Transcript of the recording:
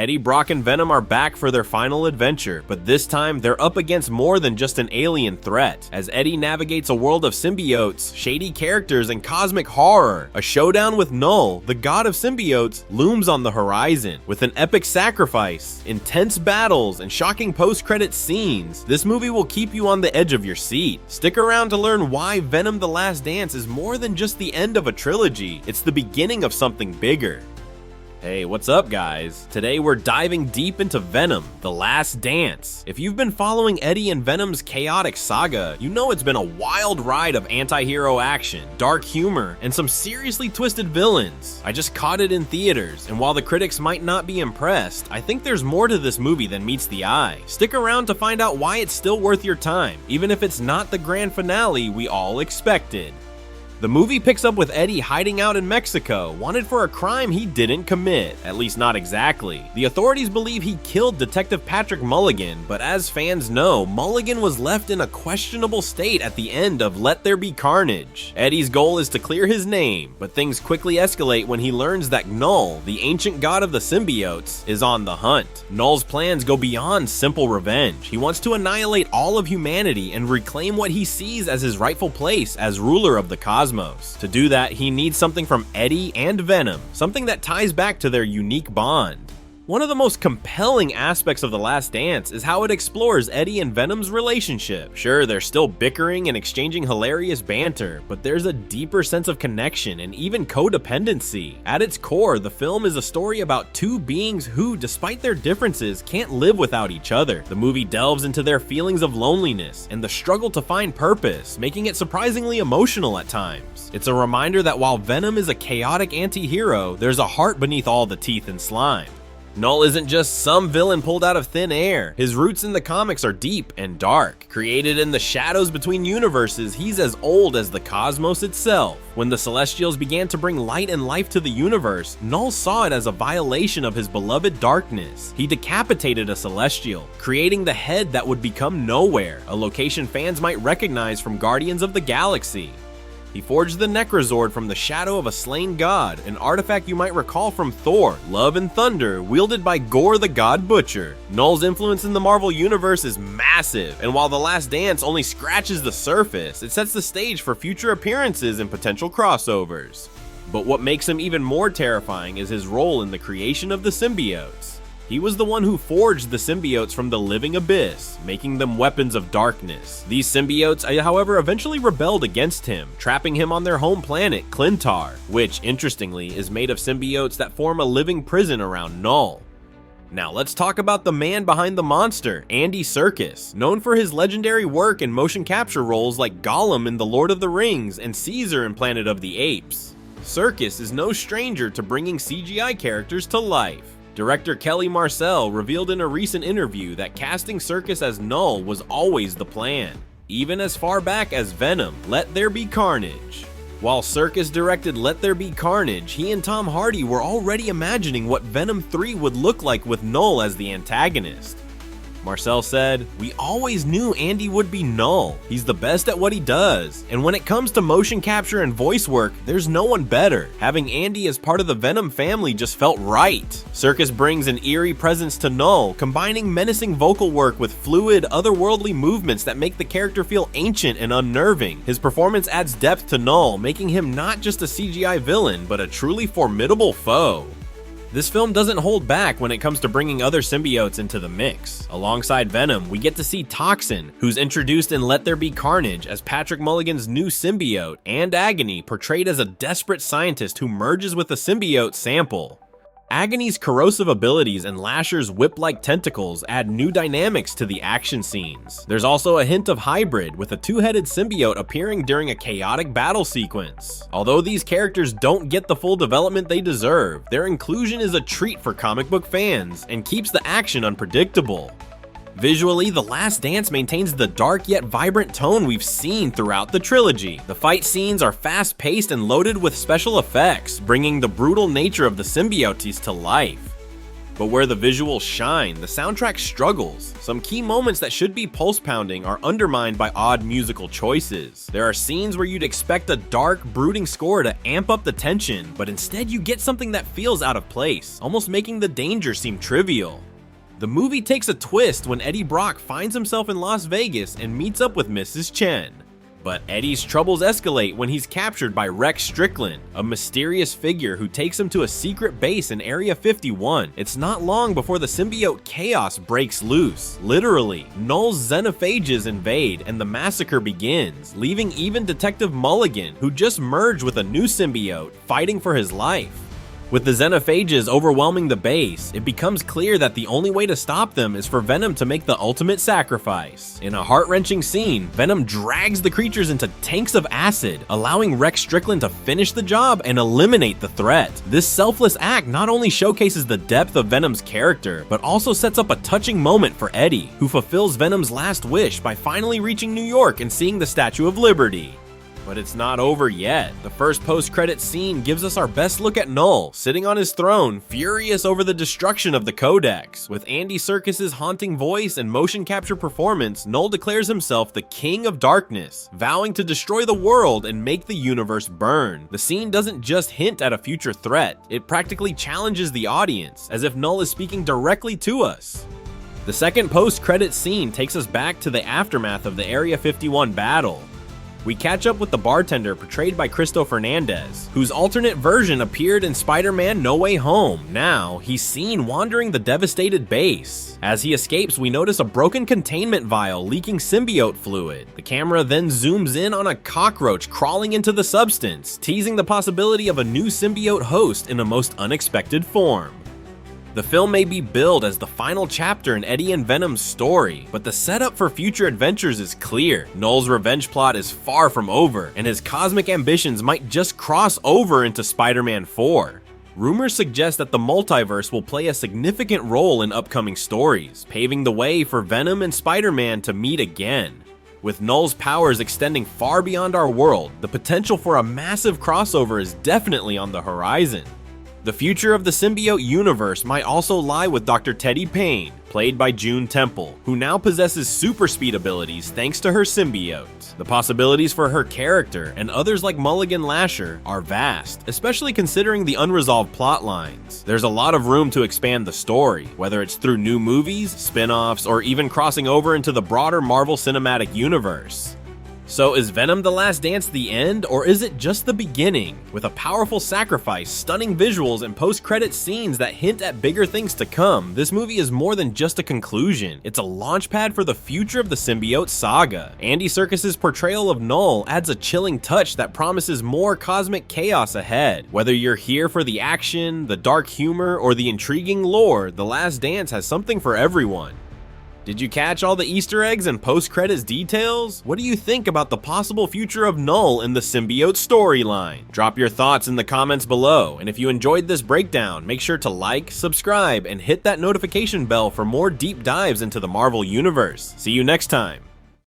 Eddie Brock and Venom are back for their final adventure, but this time they're up against more than just an alien threat. As Eddie navigates a world of symbiotes, shady characters, and cosmic horror, a showdown with Knull, the god of symbiotes, looms on the horizon. With an epic sacrifice, intense battles, and shocking post-credit scenes, this movie will keep you on the edge of your seat. Stick around to learn why Venom: The Last Dance is more than just the end of a trilogy, it's the beginning of something bigger. Hey, what's up guys? Today we're diving deep into Venom: The Last Dance. If you've been following Eddie and Venom's chaotic saga, you know it's been a wild ride of anti-hero action, dark humor, and some seriously twisted villains. I just caught it in theaters, and while the critics might not be impressed, I think there's more to this movie than meets the eye. Stick around to find out why it's still worth your time, even if it's not the grand finale we all expected. The movie picks up with Eddie hiding out in Mexico, wanted for a crime he didn't commit, at least not exactly. The authorities believe he killed Detective Patrick Mulligan, but as fans know, Mulligan was left in a questionable state at the end of Let There Be Carnage. Eddie's goal is to clear his name, but things quickly escalate when he learns that Knull, the ancient god of the symbiotes, is on the hunt. Knull's plans go beyond simple revenge. He wants to annihilate all of humanity and reclaim what he sees as his rightful place as ruler of the cosmos. To do that, he needs something from Eddie and Venom, something that ties back to their unique bond. One of the most compelling aspects of The Last Dance is how it explores Eddie and Venom's relationship. Sure, they're still bickering and exchanging hilarious banter, but there's a deeper sense of connection and even codependency. At its core, the film is a story about two beings who, despite their differences, can't live without each other. The movie delves into their feelings of loneliness and the struggle to find purpose, making it surprisingly emotional at times. It's a reminder that while Venom is a chaotic anti-hero, there's a heart beneath all the teeth and slime. Knull isn't just some villain pulled out of thin air. His roots in the comics are deep and dark. Created in the shadows between universes, he's as old as the cosmos itself. When the Celestials began to bring light and life to the universe, Knull saw it as a violation of his beloved darkness. He decapitated a Celestial, creating the head that would become Nowhere, a location fans might recognize from Guardians of the Galaxy. He forged the Necrozord from the shadow of a slain god, an artifact you might recall from Thor: Love and Thunder, wielded by Gore the God Butcher. Knull's influence in the Marvel Universe is massive, and while The Last Dance only scratches the surface, it sets the stage for future appearances and potential crossovers. But what makes him even more terrifying is his role in the creation of the symbiotes. He was the one who forged the symbiotes from the living abyss, making them weapons of darkness. These symbiotes, however, eventually rebelled against him, trapping him on their home planet, Clintar, which, interestingly, is made of symbiotes that form a living prison around Knull. Now let's talk about the man behind the monster, Andy Serkis, known for his legendary work in motion capture roles like Gollum in The Lord of the Rings and Caesar in Planet of the Apes. Serkis is no stranger to bringing CGI characters to life. Director Kelly Marcel revealed in a recent interview that casting Serkis as Knull was always the plan, even as far back as Venom: Let There Be Carnage. While Serkis directed Let There Be Carnage, he and Tom Hardy were already imagining what Venom 3 would look like with Knull as the antagonist. Marcel said, "We always knew Andy would be Knull. He's the best at what he does. And when it comes to motion capture and voice work, there's no one better. Having Andy as part of the Venom family just felt right." Serkis brings an eerie presence to Knull, combining menacing vocal work with fluid, otherworldly movements that make the character feel ancient and unnerving. His performance adds depth to Knull, making him not just a CGI villain, but a truly formidable foe. This film doesn't hold back when it comes to bringing other symbiotes into the mix. Alongside Venom, we get to see Toxin, who's introduced in Let There Be Carnage as Patrick Mulligan's new symbiote, and Agony, portrayed as a desperate scientist who merges with a symbiote sample. Agony's corrosive abilities and Lasher's whip-like tentacles add new dynamics to the action scenes. There's also a hint of hybrid, with a two-headed symbiote appearing during a chaotic battle sequence. Although these characters don't get the full development they deserve, their inclusion is a treat for comic book fans and keeps the action unpredictable. Visually, The Last Dance maintains the dark yet vibrant tone we've seen throughout the trilogy. The fight scenes are fast-paced and loaded with special effects, bringing the brutal nature of the symbiotes to life. But where the visuals shine, the soundtrack struggles. Some key moments that should be pulse-pounding are undermined by odd musical choices. There are scenes where you'd expect a dark, brooding score to amp up the tension, but instead you get something that feels out of place, almost making the danger seem trivial. The movie takes a twist when Eddie Brock finds himself in Las Vegas and meets up with Mrs. Chen. But Eddie's troubles escalate when he's captured by Rex Strickland, a mysterious figure who takes him to a secret base in Area 51. It's not long before the symbiote chaos breaks loose. Literally, Knull's xenophages invade and the massacre begins, leaving even Detective Mulligan, who just merged with a new symbiote, fighting for his life. With the xenophages overwhelming the base, it becomes clear that the only way to stop them is for Venom to make the ultimate sacrifice. In a heart-wrenching scene, Venom drags the creatures into tanks of acid, allowing Rex Strickland to finish the job and eliminate the threat. This selfless act not only showcases the depth of Venom's character, but also sets up a touching moment for Eddie, who fulfills Venom's last wish by finally reaching New York and seeing the Statue of Liberty. But it's not over yet. The first post-credit scene gives us our best look at Knull, sitting on his throne, furious over the destruction of the Codex. With Andy Serkis' haunting voice and motion capture performance, Knull declares himself the King of Darkness, vowing to destroy the world and make the universe burn. The scene doesn't just hint at a future threat, it practically challenges the audience, as if Knull is speaking directly to us. The second post-credit scene takes us back to the aftermath of the Area 51 battle. We catch up with the bartender portrayed by Cristo Fernandez, whose alternate version appeared in Spider-Man No Way Home. Now, he's seen wandering the devastated base. As he escapes, we notice a broken containment vial leaking symbiote fluid. The camera then zooms in on a cockroach crawling into the substance, teasing the possibility of a new symbiote host in a most unexpected form. The film may be billed as the final chapter in Eddie and Venom's story, but the setup for future adventures is clear. Knull's revenge plot is far from over, and his cosmic ambitions might just cross over into Spider-Man 4. Rumors suggest that the multiverse will play a significant role in upcoming stories, paving the way for Venom and Spider-Man to meet again. With Knull's powers extending far beyond our world, the potential for a massive crossover is definitely on the horizon. The future of the symbiote universe might also lie with Dr. Teddy Payne, played by June Temple, who now possesses super speed abilities thanks to her symbiote. The possibilities for her character and others like Mulligan Lasher are vast, especially considering the unresolved plot lines. There's a lot of room to expand the story, whether it's through new movies, spin-offs, or even crossing over into the broader Marvel Cinematic Universe. So is Venom: The Last Dance the end, or is it just the beginning? With a powerful sacrifice, stunning visuals, and post-credit scenes that hint at bigger things to come, this movie is more than just a conclusion. It's a launchpad for the future of the symbiote saga. Andy Serkis' portrayal of Knull adds a chilling touch that promises more cosmic chaos ahead. Whether you're here for the action, the dark humor, or the intriguing lore, The Last Dance has something for everyone. Did you catch all the Easter eggs and post-credits details? What do you think about the possible future of Knull in the symbiote storyline? Drop your thoughts in the comments below, and if you enjoyed this breakdown, make sure to like, subscribe, and hit that notification bell for more deep dives into the Marvel Universe. See you next time!